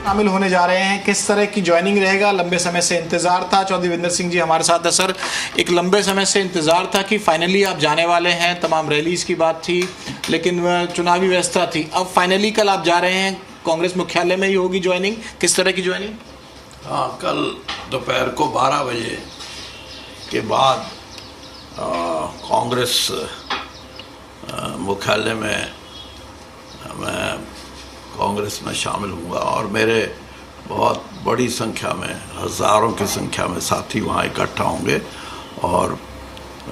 शामिल होने जा रहे हैं, किस तरह की ज्वाइनिंग रहेगा? लंबे समय से इंतजार था। चौधरी देवेंद्र सिंह जी हमारे साथ है। सर, एक लंबे समय से इंतजार था कि फाइनली आप जाने वाले हैं, तमाम रैलीज की बात थी, लेकिन चुनावी व्यवस्था थी। अब फाइनली कल आप जा रहे हैं, कांग्रेस मुख्यालय में ही होगी ज्वाइनिंग। किस तरह की ज्वाइनिंग? हाँ, कल दोपहर को 12 बजे के बाद कांग्रेस मुख्यालय में मैं कांग्रेस में शामिल हूँगा और मेरे बहुत बड़ी संख्या में, हज़ारों की संख्या में साथी वहाँ इकट्ठा होंगे। और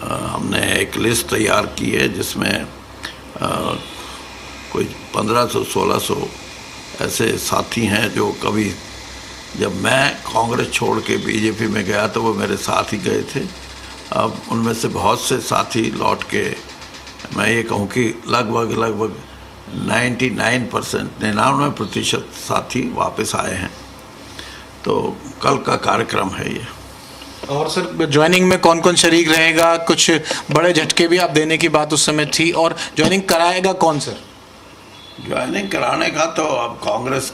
हमने एक लिस्ट तैयार की है जिसमें कोई 1500-1600 ऐसे साथी हैं जो कभी, जब मैं कांग्रेस छोड़ के बीजेपी में गया तो वो मेरे साथ ही गए थे। अब उनमें से बहुत से साथी लौट के, मैं ये कहूँ कि लगभग 99% साथी वापस आए हैं। तो कल का कार्यक्रम है ये। और सर, ज्वाइनिंग में कौन कौन शरीक रहेगा? कुछ बड़े झटके भी आप देने की बात उस समय थी। और ज्वाइनिंग कराएगा कौन सर? ज्वाइनिंग कराने का तो अब कांग्रेस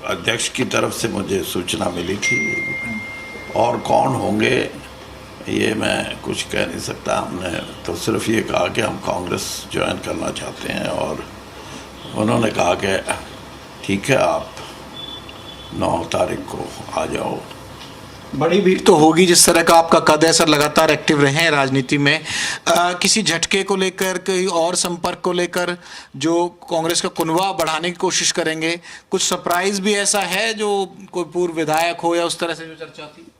अध्यक्ष की तरफ से मुझे सूचना मिली थी, और कौन होंगे ये मैं कुछ कह नहीं सकता। हमने तो सिर्फ ये कहा कि हम कांग्रेस ज्वाइन करना चाहते हैं, और उन्होंने कहा कि ठीक है, आप 9 तारीख को आ जाओ। बड़ी भीड़ तो होगी, जिस तरह का आपका कद है सर, लगातार एक्टिव रहे हैं राजनीति में। किसी झटके को लेकर, कोई और संपर्क को लेकर जो कांग्रेस का कुनवा बढ़ाने की कोशिश करेंगे? कुछ सरप्राइज भी ऐसा है जो कोई पूर्व विधायक हो या उस तरह से जो चर्चा थी?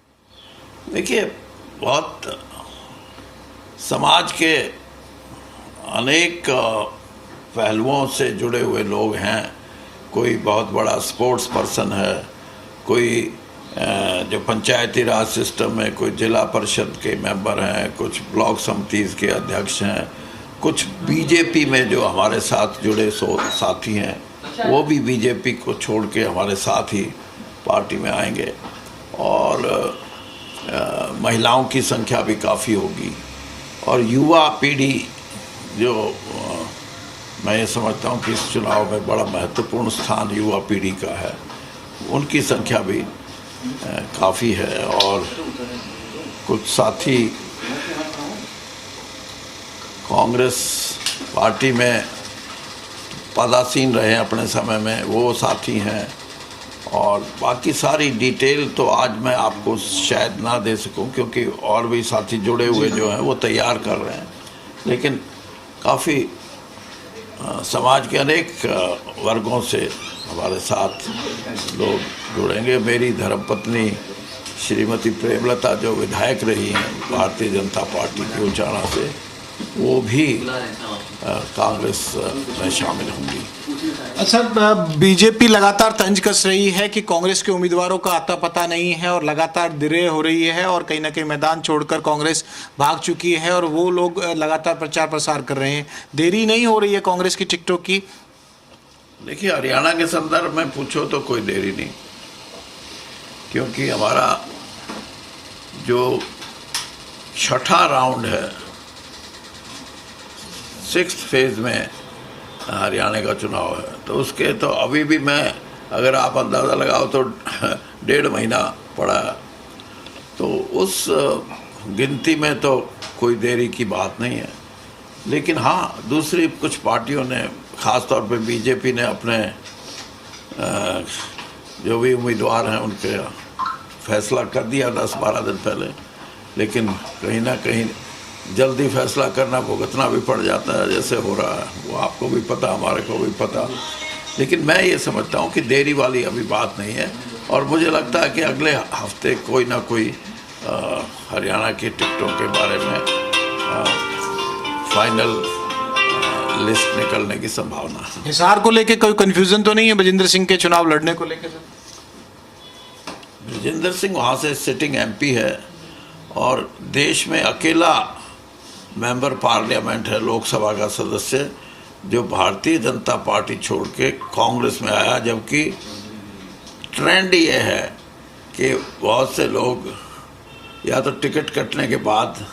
देखिए, बहुत समाज के अनेक पहलुओं से जुड़े हुए लोग हैं। कोई बहुत बड़ा स्पोर्ट्स पर्सन है, कोई जो पंचायती राज सिस्टम में, कोई जिला परिषद के मेंबर हैं, कुछ ब्लॉक समितिज़ के अध्यक्ष हैं, कुछ बीजेपी में जो हमारे साथ जुड़े साथी हैं, वो भी बीजेपी को छोड़ के हमारे साथ ही पार्टी में आएंगे। और महिलाओं की संख्या भी काफ़ी होगी। और युवा पीढ़ी जो मैं ये समझता हूँ कि इस चुनाव में बड़ा महत्वपूर्ण स्थान युवा पीढ़ी का है, उनकी संख्या भी काफ़ी है। और कुछ साथी कांग्रेस पार्टी में पदासीन रहे अपने समय में, वो साथी हैं। और बाकी सारी डिटेल तो आज मैं आपको शायद ना दे सकूं, क्योंकि और भी साथी जुड़े हुए जो हैं वो तैयार कर रहे हैं। लेकिन काफ़ी समाज के अनेक वर्गों से हमारे साथ लोग जुड़ेंगे। मेरी धर्मपत्नी श्रीमती प्रेमलता जो विधायक रही हैं भारतीय जनता पार्टी की उचाना से, वो भी कांग्रेस में शामिल होंगी। अच्छा, बीजेपी लगातार तंज कस रही है कि कांग्रेस के उम्मीदवारों का आता पता नहीं है और लगातार दिरे हो रही है, और कहीं ना कहीं मैदान छोड़कर कांग्रेस भाग चुकी है, और वो लोग लगातार प्रचार प्रसार कर रहे हैं। देरी नहीं हो रही है कांग्रेस की टिकटों की? देखिए, हरियाणा के संदर्भ में पूछो तो कोई देरी नहीं, क्योंकि हमारा जो 6ठा राउंड है, 6th फेज में हरियाणा का चुनाव है, तो उसके तो अभी भी मैं, अगर आप अंदाज़ा लगाओ तो 1.5 महीना पड़ा है। तो उस गिनती में तो कोई देरी की बात नहीं है। लेकिन हाँ, दूसरी कुछ पार्टियों ने, ख़ास तौर पे बीजेपी ने अपने जो भी उम्मीदवार हैं उनके फैसला कर दिया 10-12 दिन पहले। लेकिन कहीं ना कहीं जल्दी फैसला करना, भुगतना भी पड़ जाता है, जैसे हो रहा है, वो आपको भी पता, हमारे को भी पता। लेकिन मैं ये समझता हूँ कि देरी वाली अभी बात नहीं है, और मुझे लगता है कि अगले हफ्ते कोई ना कोई हरियाणा की टिकटों के बारे में फाइनल लिस्ट निकलने की संभावना है। हिसार को लेके कोई कंफ्यूजन तो नहीं है ब्रजेंद्र सिंह के चुनाव लड़ने को लेकर? ब्रजेंद्र सिंह वहाँ से सिटिंग MP है, और देश में अकेला मेंबर पार्लियामेंट है, लोकसभा का सदस्य, जो भारतीय जनता पार्टी छोड़ के कांग्रेस में आया। जबकि ट्रेंड ये है कि बहुत से लोग या तो टिकट कटने के बाद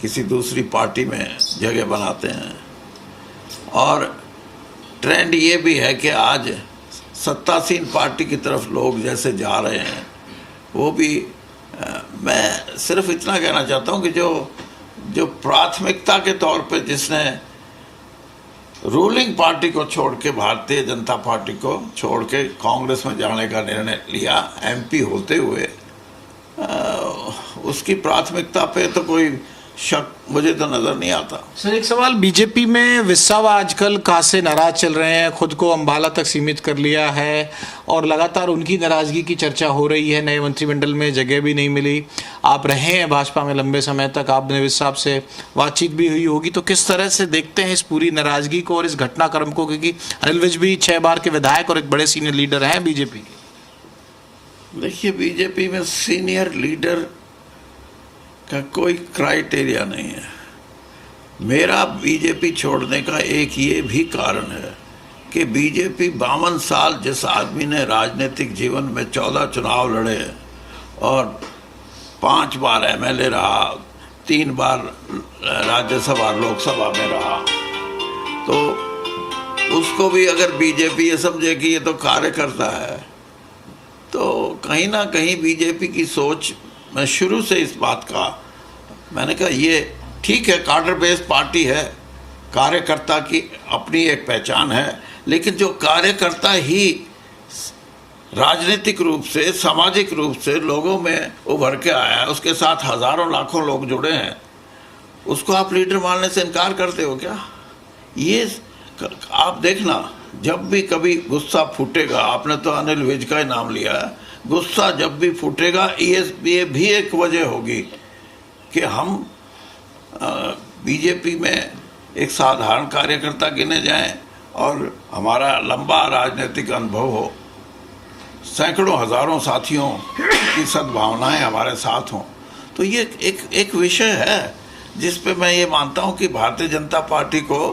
किसी दूसरी पार्टी में जगह बनाते हैं, और ट्रेंड ये भी है कि आज सत्तासीन पार्टी की तरफ लोग जैसे जा रहे हैं, वो भी मैं सिर्फ इतना कहना चाहता हूँ कि जो प्राथमिकता के तौर पे जिसने रूलिंग पार्टी को छोड़ के, भारतीय जनता पार्टी को छोड़ के कांग्रेस में जाने का निर्णय लिया एमपी होते हुए, उसकी प्राथमिकता पे तो कोई शक मुझे तो नजर नहीं आता। सर एक सवाल, बीजेपी में विसावा आजकल खासे नाराज चल रहे हैं, खुद को अंबाला तक सीमित कर लिया है और लगातार उनकी नाराजगी की चर्चा हो रही है। नए मंत्रिमंडल में जगह भी नहीं मिली। आप रहे हैं भाजपा में लंबे समय तक, आपने विस साहब से बातचीत भी हुई होगी, तो किस तरह से देखते हैं इस पूरी नाराजगी को और इस घटनाक्रम को? क्योंकि अनिल विज भी 6 बार के विधायक और एक बड़े सीनियर लीडर हैं बीजेपी के। देखिए, बीजेपी में सीनियर लीडर का कोई क्राइटेरिया नहीं है। मेरा बीजेपी छोड़ने का एक ये भी कारण है कि बीजेपी 52 साल जिस आदमी ने राजनीतिक जीवन में 14 चुनाव लड़े और 5 बार एमएलए रहा, 3 बार राज्यसभा लोकसभा में रहा, तो उसको भी अगर बीजेपी ये समझे कि ये तो कार्यकर्ता है, तो कहीं ना कहीं बीजेपी की सोच, मैं शुरू से इस बात का मैंने कहा ये ठीक है, कार्डर बेस्ड पार्टी है, कार्यकर्ता की अपनी एक पहचान है, लेकिन जो कार्यकर्ता ही राजनीतिक रूप से, सामाजिक रूप से लोगों में उभर के आया है, उसके साथ हजारों लाखों लोग जुड़े हैं, उसको आप लीडर मानने से इनकार करते हो क्या? ये आप देखना, जब भी कभी गुस्सा फूटेगा, आपने तो अनिल विज का ही नाम लिया है, गुस्सा जब भी फूटेगा ये भी एक वजह होगी कि हम बीजेपी में एक साधारण कार्यकर्ता गिने जाएं और हमारा लंबा राजनीतिक अनुभव हो, सैकड़ों हजारों साथियों की सद्भावनाएं हमारे साथ हों, तो ये एक विषय है जिस पे मैं ये मानता हूं कि भारतीय जनता पार्टी को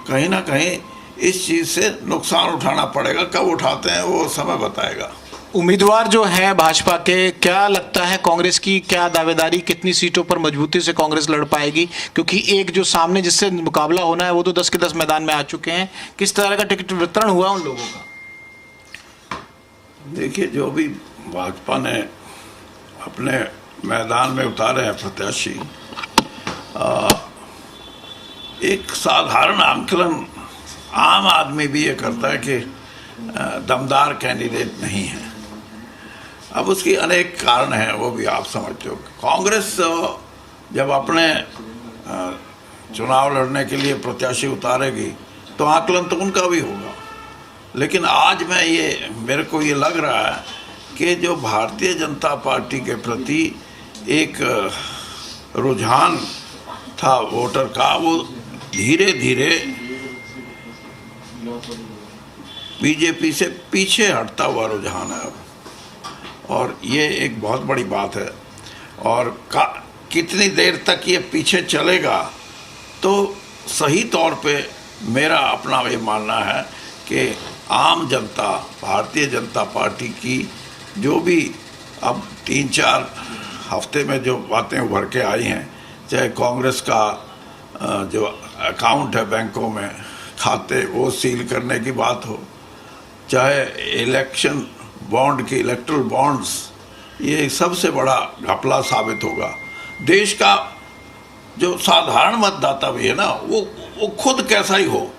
कहीं ना कहीं इस चीज़ से नुकसान उठाना पड़ेगा। कब उठाते हैं वो समय बताएगा। उम्मीदवार जो है भाजपा के, क्या लगता है कांग्रेस की क्या दावेदारी, कितनी सीटों पर मजबूती से कांग्रेस लड़ पाएगी? क्योंकि एक जो सामने जिससे मुकाबला होना है वो तो 10 के 10 मैदान में आ चुके हैं। किस तरह का टिकट वितरण हुआ उन लोगों का? देखिए, जो भी भाजपा ने अपने मैदान में उतारे हैं प्रत्याशी, एक साधारण आंकलन आम आदमी भी ये करता है कि दमदार कैंडिडेट नहीं है। अब उसकी अनेक कारण हैं, वो भी आप समझते हो। कांग्रेस जब अपने चुनाव लड़ने के लिए प्रत्याशी उतारेगी तो आकलन तो उनका भी होगा, लेकिन आज मेरे को ये लग रहा है कि जो भारतीय जनता पार्टी के प्रति एक रुझान था वोटर का, वो धीरे धीरे बीजेपी से पीछे हटता हुआ रुझान है अब, और ये एक बहुत बड़ी बात है। और कितनी देर तक ये पीछे चलेगा, तो सही तौर पे मेरा अपना ये मानना है कि आम जनता, भारतीय जनता पार्टी की जो भी अब 3-4 हफ्ते में जो बातें उभर के आई हैं, चाहे कांग्रेस का जो अकाउंट है बैंकों में, खाते वो सील करने की बात हो, चाहे इलेक्शन बॉन्ड की, इलेक्ट्रल बॉन्ड्स, ये सबसे बड़ा घपला साबित होगा। देश का जो साधारण मतदाता भी है ना, वो खुद कैसा ही हो,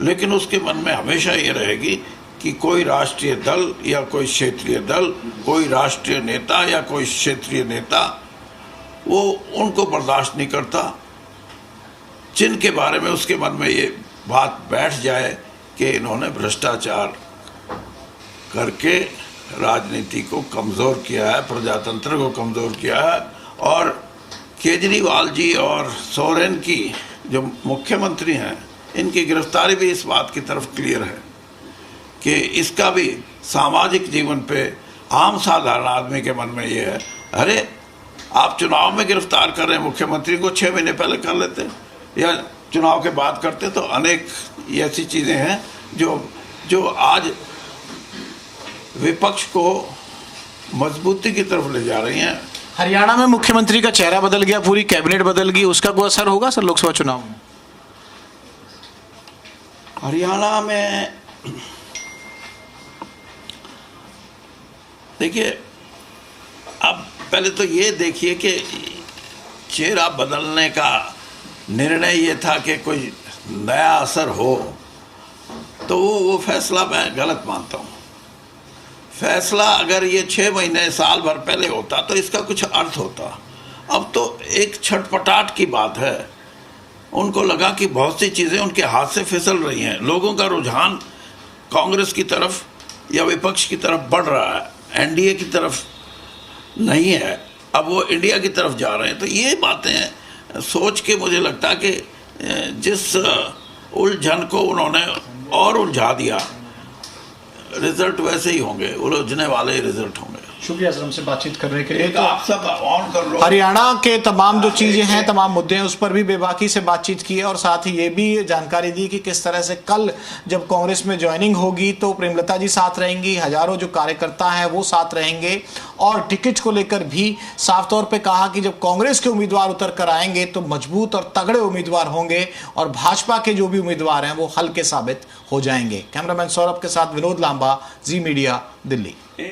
लेकिन उसके मन में हमेशा ये रहेगी कि कोई राष्ट्रीय दल या कोई क्षेत्रीय दल, कोई राष्ट्रीय नेता या कोई क्षेत्रीय नेता, वो उनको बर्दाश्त नहीं करता, जिनके बारे में उसके मन में ये बात बैठ जाए कि इन्होंने भ्रष्टाचार करके राजनीति को कमज़ोर किया है, प्रजातंत्र को कमज़ोर किया है। और केजरीवाल जी और सोरेन की जो मुख्यमंत्री हैं, इनकी गिरफ्तारी भी इस बात की तरफ क्लियर है कि इसका भी सामाजिक जीवन पे आम साधारण आदमी के मन में ये है, अरे आप चुनाव में गिरफ्तार कर रहे हैं मुख्यमंत्री को, 6 महीने पहले कर लेते या चुनाव के बाद करते। तो अनेक ऐसी चीज़ें हैं जो आज विपक्ष को मजबूती की तरफ ले जा रही हैं। हरियाणा में मुख्यमंत्री का चेहरा बदल गया, पूरी कैबिनेट बदल गई, उसका कोई असर होगा सर लोकसभा चुनाव में? हरियाणा में देखिए, अब पहले तो ये देखिए कि चेहरा बदलने का निर्णय ये था कि कोई नया असर हो, तो वो फैसला मैं गलत मानता हूँ। फैसला अगर ये 6 महीने साल भर पहले होता तो इसका कुछ अर्थ होता। अब तो एक छटपटाट की बात है। उनको लगा कि बहुत सी चीज़ें उनके हाथ से फिसल रही हैं। लोगों का रुझान कांग्रेस की तरफ या विपक्ष की तरफ बढ़ रहा है, एनडीए की तरफ नहीं है। अब वो इंडिया की तरफ जा रहे हैं। तो ये बातें सोच के मुझे लगता कि जिस उलझन को उन्होंने और उलझा दिया, रिजल्ट वैसे ही होंगे, उलझने वाले रिजल्ट होंगे। शुक्रिया सर हमसे बातचीत करने के लिए। तो आप सब ऑन कर लो। हरियाणा के तमाम जो चीजें हैं, तमाम मुद्दे हैं, उस पर भी बेबाकी से बातचीत की है और साथ ही ये भी जानकारी दी कि किस तरह से कल जब कांग्रेस में ज्वाइनिंग होगी तो प्रेमलता जी साथ रहेंगी, हजारों जो कार्यकर्ता हैं वो साथ रहेंगे और टिकट को लेकर भी साफ तौर पे कहा कि जब कांग्रेस के उम्मीदवार उतर कर आएंगे तो मजबूत और तगड़े उम्मीदवार होंगे और भाजपा के जो भी उम्मीदवार हैं वो हल्के साबित हो जाएंगे। कैमरामैन सौरभ के साथ विनोद लांबा, जी मीडिया, दिल्ली।